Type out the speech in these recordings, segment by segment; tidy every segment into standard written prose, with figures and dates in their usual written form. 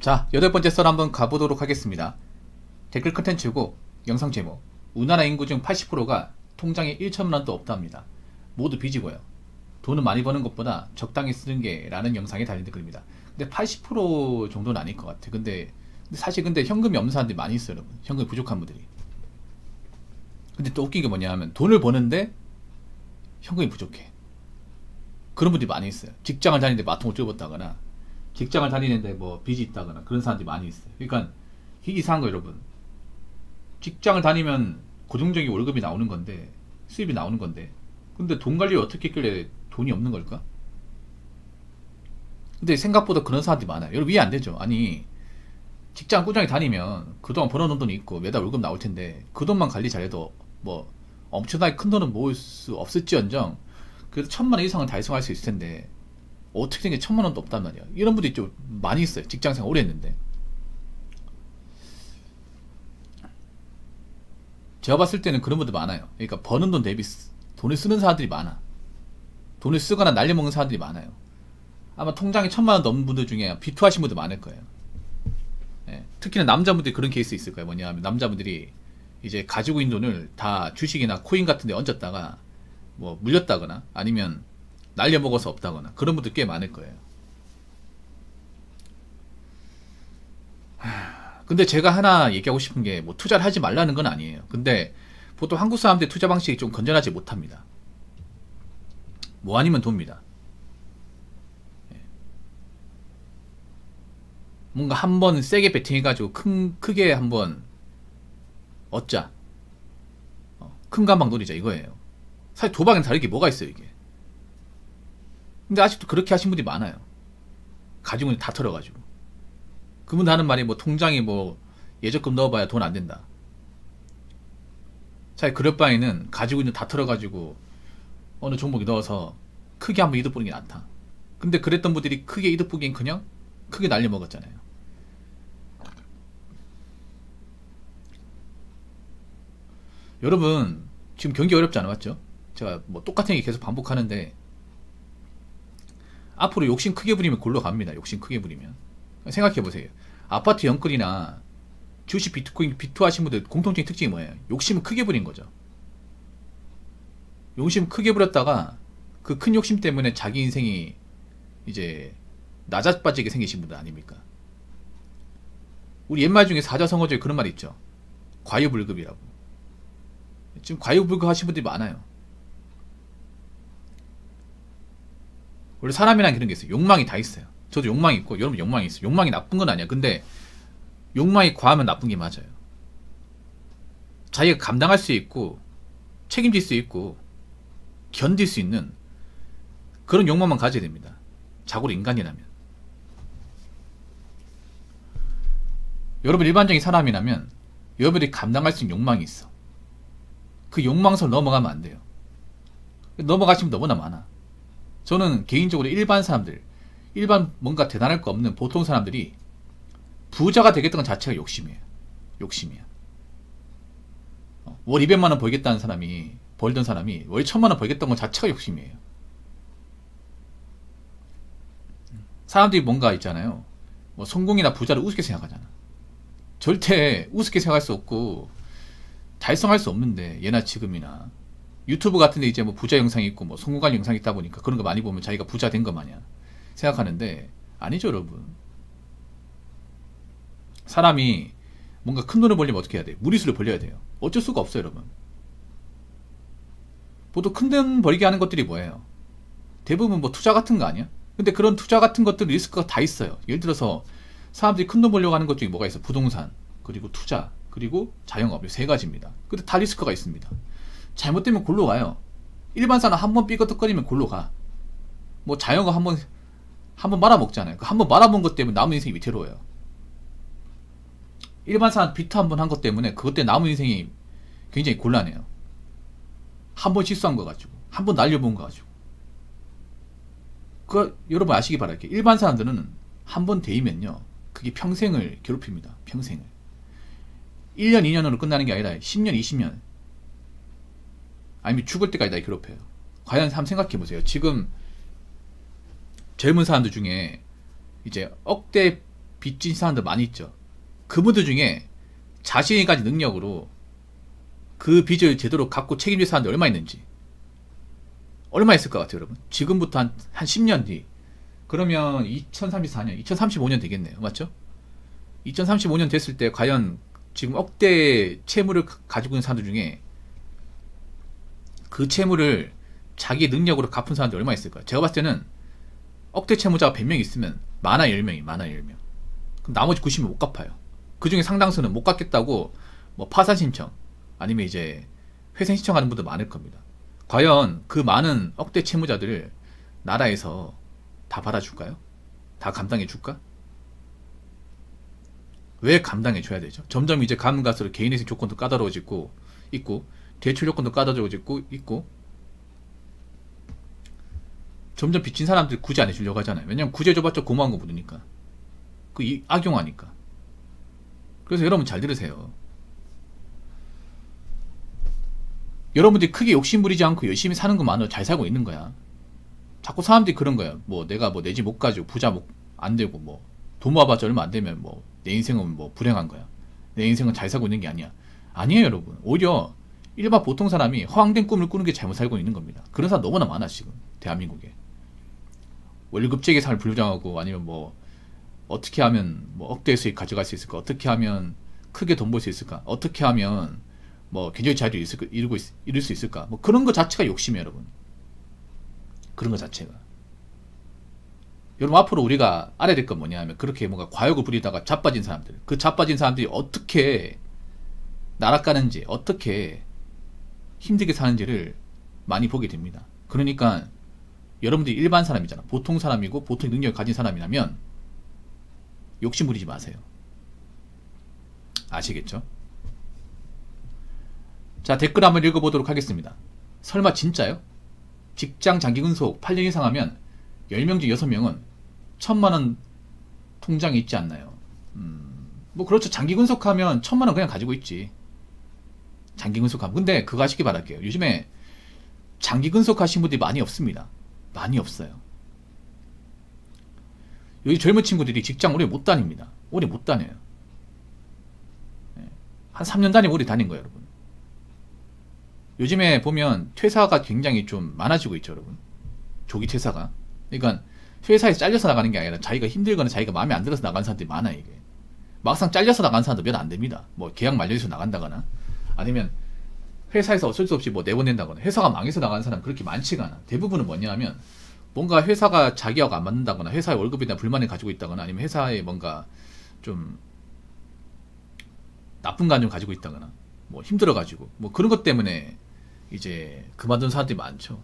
자, 8번째 썰 한번 가보도록 하겠습니다. 댓글 컨텐츠고 영상 제목, 우리나라 인구 중 80%가 통장에 1천만원도 없답니다. 모두 빚이고요. 돈을 많이 버는 것보다 적당히 쓰는 게 라는 영상에 달린 댓글입니다. 근데 80% 정도는 아닐 것 같아. 근데 사실 현금이 없는 사람들이 많이 있어요, 여러분. 현금이 부족한 분들이. 근데 또 웃긴 게 뭐냐 하면 돈을 버는데 현금이 부족해. 그런 분들이 많이 있어요. 직장을 다니는데 마통을 뛰어봤다거나 직장을 다니는데 뭐 빚이 있다거나 그런 사람들이 많이 있어요. 그러니까 이게 이상한 거 여러분. 직장을 다니면 고정적인 월급이 나오는 건데, 수입이 나오는 건데, 근데 돈 관리 어떻게 했길래 돈이 없는 걸까? 근데 생각보다 그런 사람들이 많아요. 여러분 이해 안 되죠? 아니, 직장 꾸준히 다니면 그동안 벌어놓은 돈이 있고 매달 월급 나올 텐데 그 돈만 관리 잘해도 뭐 엄청나게 큰 돈은 모을 수 없을지언정 그래도 1,000만원 이상은 달성할 수 있을 텐데 어떻게 된 게 1,000만원도 없단 말이야. 이런 분들이 좀 많이 있어요. 직장생활 오래 했는데. 제가 봤을 때는 그런 분들 많아요. 그러니까 버는 돈 대비 돈을 쓰는 사람들이 많아. 돈을 쓰거나 날려먹는 사람들이 많아요. 아마 통장에 1,000만원 넘는 분들 중에 비투하신 분들 많을 거예요. 예, 특히나 남자분들이 그런 케이스 있을 거예요. 뭐냐 하면 남자분들이 이제 가지고 있는 돈을 다 주식이나 코인 같은 데 얹었다가 뭐 물렸다거나 아니면 날려먹어서 없다거나 그런 분들 꽤 많을 거예요. 근데 제가 하나 얘기하고 싶은 게 뭐 투자를 하지 말라는 건 아니에요. 근데 보통 한국 사람들의 투자 방식이 좀 건전하지 못합니다. 뭐 아니면 돕니다. 뭔가 한번 세게 베팅해가지고 크게 한번 얻자. 큰 감방 노리자 이거예요. 사실 도박은 다를 게 뭐가 있어요 이게. 근데 아직도 그렇게 하신 분들이 많아요. 가지고 있는 다 털어가지고. 그분 하는 말이 뭐 통장에 뭐 예적금 넣어봐야 돈 안 된다. 차라리 그럴 바에는 가지고 있는 다 털어가지고 어느 종목에 넣어서 크게 한번 이득 보는 게 낫다. 근데 그랬던 분들이 크게 이득 보기엔커녕 크게 날려먹었잖아요. 여러분 지금 경기 어렵지 않아 맞죠? 제가 뭐 똑같은 얘기 계속 반복하는데 앞으로 욕심 크게 부리면 골로 갑니다. 욕심 크게 부리면. 생각해보세요. 아파트 영끌이나 주식 비트코인 비투 하신 분들 공통적인 특징이 뭐예요? 욕심을 크게 부린 거죠. 욕심을 크게 부렸다가 그 큰 욕심 때문에 자기 인생이 이제 나자빠지게 생기신 분들 아닙니까? 우리 옛말 중에 사자성어적에 그런 말이 있죠. 과유불급이라고. 지금 과유불급 하신 분들이 많아요. 원래 사람이란 그런 게 있어요. 욕망이 다 있어요. 저도 욕망이 있고 여러분 욕망이 있어요. 욕망이 나쁜 건 아니야. 근데 욕망이 과하면 나쁜 게 맞아요. 자기가 감당할 수 있고 책임질 수 있고 견딜 수 있는 그런 욕망만 가져야 됩니다. 자고로 인간이라면. 여러분 일반적인 사람이라면 여러분이 감당할 수 있는 욕망이 있어. 그 욕망선 넘어가면 안 돼요. 넘어가시면 너무나 많아. 저는 개인적으로 일반 사람들, 일반 뭔가 대단할 거 없는 보통 사람들이 부자가 되겠다는 것 자체가 욕심이에요. 욕심이야. 월 200만원 벌겠다는 사람이, 벌던 사람이 월 1,000만원 벌겠다는 것 자체가 욕심이에요. 사람들이 뭔가 있잖아요. 뭐 성공이나 부자를 우습게 생각하잖아. 절대 우습게 생각할 수 없고 달성할 수 없는데 예나 지금이나 유튜브 같은데 이제 뭐 부자 영상이 있고 뭐 성공한 영상이 있다 보니까 그런 거 많이 보면 자기가 부자 된 거 마냥 생각하는데 아니죠 여러분. 사람이 뭔가 큰 돈을 벌려면 어떻게 해야 돼요? 무리수를 벌려야 돼요. 어쩔 수가 없어요 여러분. 보통 큰 돈 벌게 하는 것들이 뭐예요? 대부분 뭐 투자 같은 거 아니야? 근데 그런 투자 같은 것들 리스크가 다 있어요. 예를 들어서 사람들이 큰 돈 벌려고 하는 것 중에 뭐가 있어? 부동산, 그리고 투자, 그리고 자영업 이 세 가지입니다. 근데 다 리스크가 있습니다. 잘못되면 골로 가요. 일반 사람 한번 삐거덕거리면 골로 가. 뭐 자영업 한번 말아먹잖아요. 한번 말아먹은 것 때문에 남은 인생이 위태로워요. 일반 사람 비트 한번 한 것 때문에 그것 때문에 남은 인생이 굉장히 곤란해요. 한 번 실수한 거 가지고, 한 번 날려본 거 가지고. 여러분 아시기 바랄게요. 일반 사람들은 한 번 데이면요, 그게 평생을 괴롭힙니다. 평생을. 1년, 2년으로 끝나는 게 아니라 10년, 20년. 아니면 죽을 때까지 다 괴롭혀요. 과연 한번 생각해보세요. 지금 젊은 사람들 중에 이제 억대 빚진 사람들 많이 있죠. 그분들 중에 자신이 가진 능력으로 그 빚을 제대로 갚고 책임질 사람들이 얼마 있는지, 얼마 있을 것 같아요 여러분? 지금부터 한 10년 뒤, 그러면 2034년 2035년 되겠네요. 맞죠? 2035년 됐을 때 과연 지금 억대 채무를 가지고 있는 사람들 중에 그 채무를 자기 능력으로 갚은 사람들이 얼마 있을까요? 제가 봤을 때는 억대 채무자가 100명 있으면 많아 10명이, 많아 10명. 그럼 나머지 90명 못 갚아요. 그 중에 상당수는 못 갚겠다고 뭐 파산 신청 아니면 이제 회생 신청하는 분도 많을 겁니다. 과연 그 많은 억대 채무자들을 나라에서 다 받아줄까요? 다 감당해 줄까? 왜 감당해 줘야 되죠? 점점 이제 가면 갈수록 개인회생 조건도 까다로워지고 있고, 대출 조건도 까다로워지고 있고, 점점 빚진 사람들 굳이 안 해주려고 하잖아요. 왜냐면 구제 줘봤자 고마운 거 모르니까. 악용하니까. 그래서 여러분 잘 들으세요. 여러분들이 크게 욕심 부리지 않고 열심히 사는 것만으로 잘 살고 있는 거야. 자꾸 사람들이 그런 거야. 뭐 내가 뭐 내 집 못 가지고 부자 안 되고 뭐 돈 모아봤자 얼마 안 되면 뭐 내 인생은 뭐 불행한 거야. 내 인생은 잘 살고 있는 게 아니야. 아니에요 여러분. 오히려 일반 보통 사람이 허황된 꿈을 꾸는 게 잘못 살고 있는 겁니다. 그런 사람 너무나 많아 지금 대한민국에. 월급제의 삶을 불장하고, 아니면 뭐 어떻게 하면 뭐 억대의 수익 가져갈 수 있을까, 어떻게 하면 크게 돈 벌 수 있을까, 어떻게 하면 뭐 경제적 자유를 이룰 수 있을까, 뭐 그런 거 자체가 욕심이에요 여러분. 그런 거 자체가. 여러분 앞으로 우리가 알아야 될 건 뭐냐 하면, 그렇게 뭔가 과욕을 부리다가 자빠진 사람들, 그 자빠진 사람들이 어떻게 날아가는지, 어떻게 힘들게 사는지를 많이 보게 됩니다. 그러니까 여러분들이 일반 사람이잖아. 보통 사람이고 보통 능력을 가진 사람이라면 욕심 부리지 마세요. 아시겠죠? 자, 댓글 한번 읽어보도록 하겠습니다. 설마 진짜요? 직장 장기 근속 8년 이상 하면 10명 중 6명은 1000만원 통장에 있지 않나요? 뭐 그렇죠. 장기 근속하면 1000만원 그냥 가지고 있지. 장기 근속하면. 근데 그거 아시기 바랄게요. 요즘에 장기 근속하신 분들이 많이 없습니다. 많이 없어요. 여기 젊은 친구들이 직장 오래 못 다닙니다. 오래 못 다녀요. 한 3년 다니면 오래 다닌 거예요 여러분. 요즘에 보면 퇴사가 굉장히 좀 많아지고 있죠 여러분. 조기 퇴사가. 그러니까 회사에서 잘려서 나가는 게 아니라 자기가 힘들거나 자기가 마음에 안 들어서 나가는 사람들이 많아요. 이게 막상 잘려서 나가는 사람도 몇 안 됩니다. 뭐 계약 만료해서 나간다거나, 아니면 회사에서 어쩔 수 없이 뭐 내보낸다거나, 회사가 망해서 나가는 사람 그렇게 많지가 않아. 대부분은 뭐냐 하면 뭔가 회사가 자기하고 안 맞는다거나, 회사의 월급에 대한 불만을 가지고 있다거나, 아니면 회사에 뭔가 좀 나쁜 감정 가지고 있다거나, 뭐 힘들어가지고 뭐 그런 것 때문에 이제 그만둔 사람들이 많죠.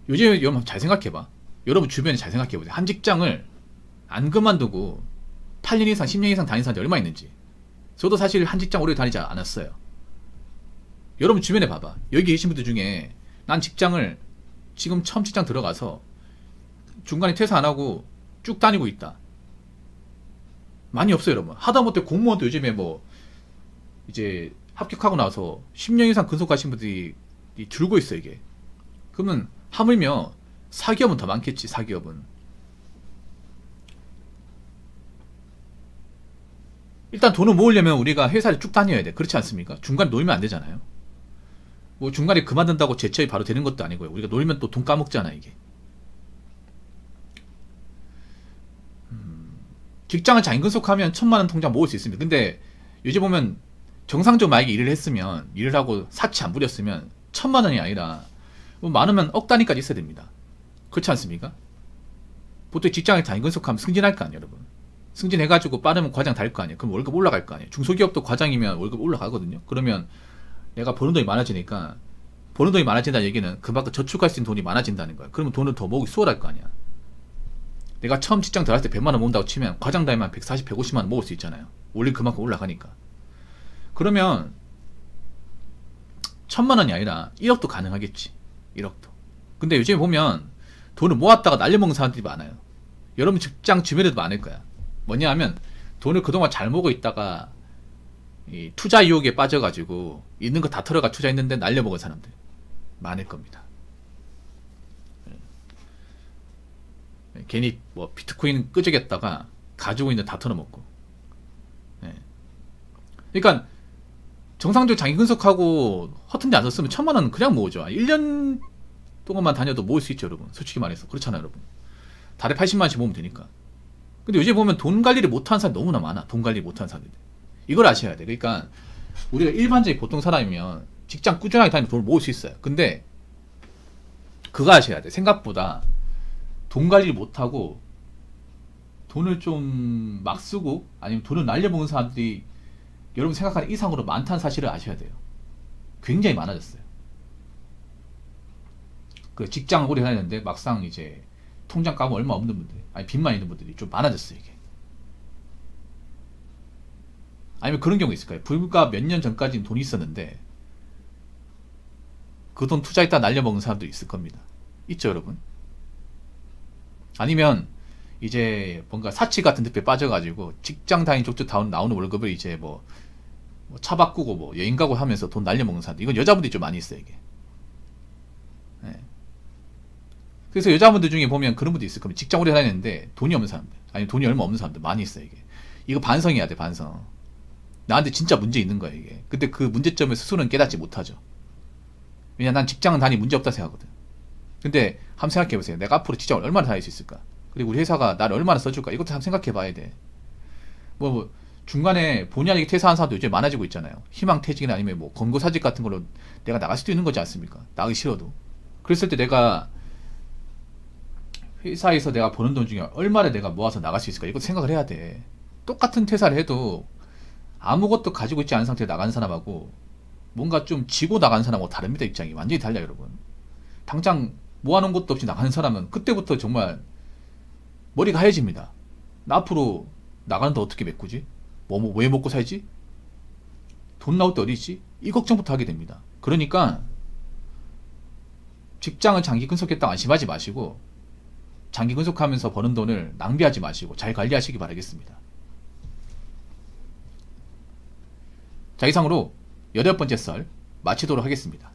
요즘 여러분 잘 생각해봐. 여러분 주변에 잘 생각해보세요. 한 직장을 안 그만두고 8년 이상 10년 이상 다닌 사람들이 얼마 있는지. 저도 사실 한 직장 오래 다니지 않았어요. 여러분 주변에 봐봐. 여기 계신 분들 중에 난 직장을 지금 처음 직장 들어가서 중간에 퇴사 안 하고 쭉 다니고 있다. 많이 없어요 여러분. 하다못해 공무원도 요즘에 뭐 이제 합격하고 나서 10년 이상 근속하신 분들이 줄고 있어 이게. 그러면 하물며 사기업은 더 많겠지. 사기업은 일단 돈을 모으려면 우리가 회사를 쭉 다녀야 돼. 그렇지 않습니까? 중간에 놀면 안 되잖아요. 뭐 중간에 그만둔다고 재취업이 바로 되는 것도 아니고요. 우리가 놀면 또 돈 까먹잖아 이게. 직장을 장기근속하면 1000만원 통장 모을 수 있습니다. 근데 요즘 보면 정상적으로 만약에 일을 했으면, 일을 하고 사치 안 부렸으면 1000만원이 아니라 뭐 많으면 억 단위까지 있어야 됩니다. 그렇지 않습니까? 보통 직장을 장기근속하면 승진할 거 아니에요 여러분. 승진해가지고 빠르면 과장 달 거 아니에요. 그럼 월급 올라갈 거 아니에요. 중소기업도 과장이면 월급 올라가거든요. 그러면 내가 버는 돈이 많아지니까, 버는 돈이 많아진다는 얘기는 그만큼 저축할 수 있는 돈이 많아진다는 거야. 그러면 돈을 더 모으기 수월할 거 아니야. 내가 처음 직장 들어갈 때 100만원 모은다고 치면 과장 달면 140, 150만원 모을 수 있잖아요. 원리 그만큼 올라가니까. 그러면 1000만원이 아니라 1억도 가능하겠지. 1억도. 근데 요즘에 보면 돈을 모았다가 날려먹는 사람들이 많아요. 여러분 직장 주변에도 많을 거야. 뭐냐 하면 돈을 그동안 잘 모으고 있다가 이 투자 유혹에 빠져가지고 있는 거 다 털어가 투자했는데 날려먹은 사람들 많을 겁니다. 괜히 뭐 비트코인 끄적였다가 가지고 있는 다 털어먹고. 예. 그러니까 정상적으로 장기 분석하고 허튼 데 안 썼으면 1000만원 그냥 모으죠. 1년 동안만 다녀도 모을 수 있죠, 여러분. 솔직히 말해서. 그렇잖아요, 여러분. 달에 80만원씩 모으면 되니까. 근데 요즘 보면 돈 관리를 못하는 사람이 너무나 많아. 돈 관리 못하는 사람들. 이걸 아셔야 돼. 그러니까 우리가 일반적인 보통 사람이면 직장 꾸준하게 다니면 돈을 모을 수 있어요. 근데 그거 아셔야 돼. 생각보다 돈 관리를 못하고 돈을 좀 막 쓰고 아니면 돈을 날려먹는 사람들이 여러분 생각하는 이상으로 많다는 사실을 아셔야 돼요. 굉장히 많아졌어요. 그 직장을 오래 다녔는데 막상 이제 통장 까면 얼마 없는 분들, 아니 빚만 있는 분들이 좀 많아졌어요, 이게. 아니면 그런 경우 있을까요? 불과 몇 년 전까지는 돈이 있었는데 그 돈 투자했다 날려먹는 사람도 있을 겁니다. 있죠, 여러분? 아니면 이제 뭔가 사치 같은 늪에 빠져가지고 직장 다닌 족족 나오는 월급을 이제 뭐 차 바꾸고 뭐 여행 가고 하면서 돈 날려먹는 사람들, 이건 여자분들이 좀 많이 있어요, 이게. 네. 그래서 여자분들 중에 보면 그런 분도 있을 겁니다. 직장 오래 다녔는데 돈이 없는 사람들, 아니 돈이 얼마 없는 사람들 많이 있어요, 이게. 이거 반성해야 돼, 반성. 나한테 진짜 문제 있는 거야, 이게. 근데 그 문제점을 스스로는 깨닫지 못하죠. 왜냐, 난 직장은 다니 문제 없다 생각하거든. 근데 한번 생각해보세요. 내가 앞으로 직장을 얼마나 다닐 수 있을까? 그리고 우리 회사가 나를 얼마나 써줄까? 이것도 한번 생각해봐야 돼. 뭐 중간에 본의 아니게 퇴사한 사람도 요즘 많아지고 있잖아요. 희망퇴직이나 아니면 뭐 권고사직 같은 걸로 내가 나갈 수도 있는 거지 않습니까? 나가기 싫어도. 그랬을 때 내가 회사에서 내가 버는 돈 중에 얼마를 내가 모아서 나갈 수 있을까? 이것도 생각을 해야 돼. 똑같은 퇴사를 해도 아무것도 가지고 있지 않은 상태에 나가는 사람하고 뭔가 좀 지고 나가는 사람하고 다릅니다. 입장이 완전히 달라요, 여러분. 당장 모아놓은 것도 없이 나가는 사람은 그때부터 정말 머리가 하얘집니다. 나 앞으로 나가는데 어떻게 메꾸지? 왜 먹고 살지? 돈 나올 때 어디 있지? 이 걱정부터 하게 됩니다. 그러니까 직장을 장기 근속했다고 안심하지 마시고 장기 근속하면서 버는 돈을 낭비하지 마시고 잘 관리하시기 바라겠습니다. 자, 이상으로 8번째 썰 마치도록 하겠습니다.